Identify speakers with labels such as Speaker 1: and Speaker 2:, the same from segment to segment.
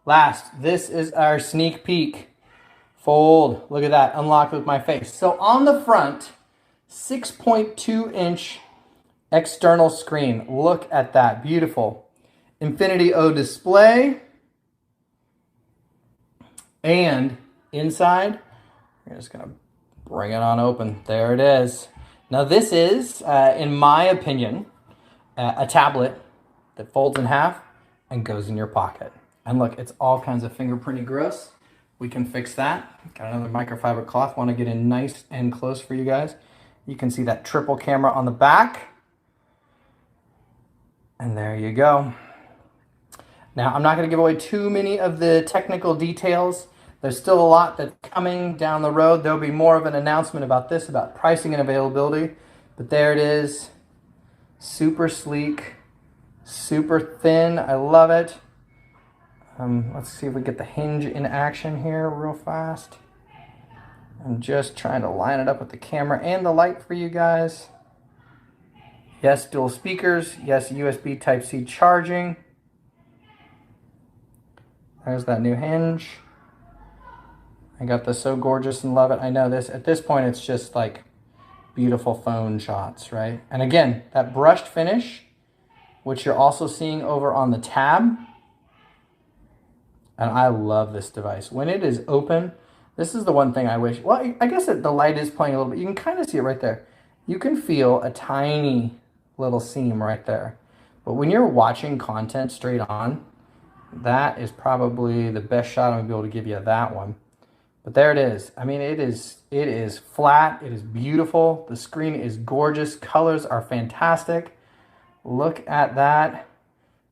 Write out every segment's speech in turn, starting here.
Speaker 1: Last, this is our sneak peek. Fold, look at that, unlocked with my face. So on the front, 6.2-inch external screen. Look at that, beautiful. Infinity O display. And inside, we're just gonna bring it on open. There it is. Now this is, in my opinion, a tablet that folds in half and goes in your pocket. And look, it's all kinds of fingerprinty gross. We can fix that. Got another microfiber cloth. Want to get in nice and close for you guys. You can see that triple camera on the back. And there you go. Now, I'm not going to give away too many of the technical details. There's still a lot that's coming down the road. There'll be more of an announcement about this, about pricing and availability. But there it is. Super sleek, super thin. I love it. Let's see if we get the hinge in action here real fast. I'm just trying to line it up with the camera and the light for you guys. Yes, dual speakers. Yes, USB Type-C charging. There's that new hinge. I got this so gorgeous and love it. I know this, at this point, it's just like beautiful phone shots, right? And again, that brushed finish, which you're also seeing over on the tab. And I love this device. When it is open, this is the one thing I wish, well, I guess the light is playing a little bit. You can kind of see it right there. You can feel a tiny little seam right there. But when you're watching content straight on, that is probably the best shot I'm gonna be able to give you, that one. But there it is. I mean, it is flat, it is beautiful. The screen is gorgeous. Colors are fantastic. Look at that.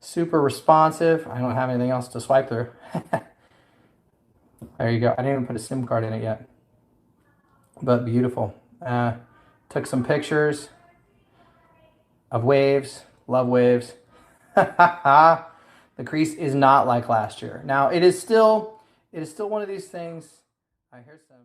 Speaker 1: Super responsive. I don't have anything else to swipe through. There you go. I didn't even put a SIM card in it yet. But beautiful. Took some pictures of waves. Love waves. The crease is not like last year. Now, it is still one of these things. I hear some